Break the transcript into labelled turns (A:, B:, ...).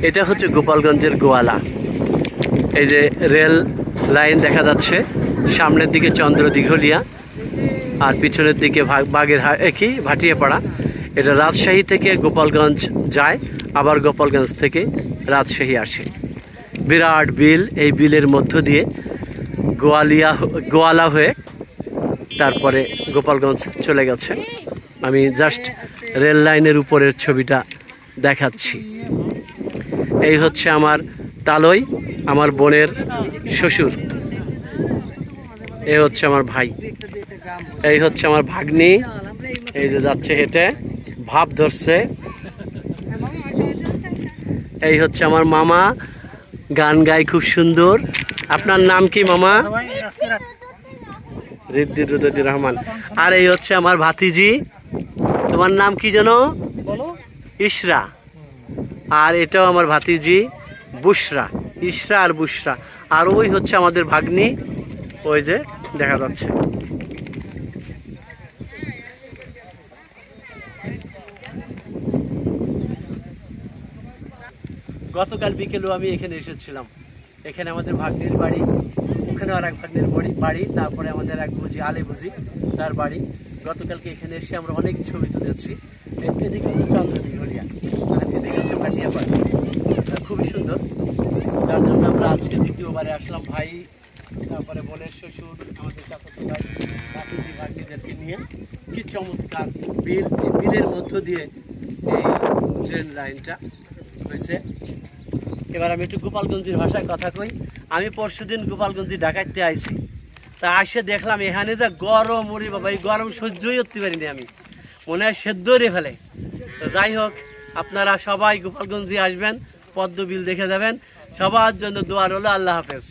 A: এটা হচ্ছে গোপালগঞ্জের গোয়ালা। এই যে রেল লাইন দেখা যাচ্ছে, সামনের দিকে চন্দ্র দিঘলিয়া আর পিছনের দিকে ভাটিয়াপাড়া। এটা রাজশাহী থেকে গোপালগঞ্জ যায়, আবার গোপালগঞ্জ থেকে রাজশাহী আসে। বিরাট বিল, এই বিলের মধ্য দিয়ে গোয়ালা হয়ে তারপরে গোপালগঞ্জ চলে গেছে। আমি জাস্ট রেল লাইনের উপরের ছবিটা দেখাচ্ছি। এই হচ্ছে আমার তালই, আমার বোনের শ্বশুর। এই হচ্ছে আমার ভাই, এই হচ্ছে আমার ভাগ্নি। এই যে যাচ্ছে হেঁটে, ভাব ধরছে। এই হচ্ছে আমার মামা, গান গায় খুব সুন্দর। আপনার নাম কি মামা? রিদ্দি রহমান। আর এই হচ্ছে আমার ভাতিজি, তোমার নাম কি যেন? ইশরা। আর এটাও আমার ভাতিজি বুশরা, ইশরা আর বুশরা। আর ওই হচ্ছে আমাদের ভাগ্নি, ওই যে দেখা যাচ্ছে। গতকাল বিকেলেও আমি এখানে এসেছিলাম। এখানে আমাদের ভাগ্নির বাড়ি, ওখানে আর এক ভাগ্নির বাড়ি, তারপরে আমাদের এক বুঝি আলে বুঝি তার বাড়ি। গতকালকে এখানে এসে আমরা অনেক ছবি তুলেছি। এদিকে হচ্ছে চন্দ্র দিঘলিয়া, এদিকে হচ্ছে ভাটিয়াপাড়া, খুবই সুন্দর। যার জন্য আমরা আজকে দ্বিতীয়বারে আসলাম, ভাই, তারপরে বোনের শ্বশুর, আমাদের চাচাতো ভাই, ভাতিজি ভাগ্নিদেরকে নিয়ে। কি চমৎকার বিল, এই বিলের মধ্য দিয়ে এই ট্রেন লাইনটা হয়েছে। এবার আমি একটু গোপালগঞ্জের ভাষায় কথা কই। আমি পরশুদিন গোপালগঞ্জে ডাকাইতে আইছি, তা আসে দেখলাম এখানে যা গরম, ওরে বাবা, এই গরম সহ্যই করতে পারিনি আমি, মনে হয় সেদ্ধ রে ফেলে। তো যাই হোক, আপনারা সবাই গোপালগঞ্জে আসবেন, পদ্মবিল দেখে যাবেন। সবার জন্য দোয়া রইল। আল্লাহ হাফেজ।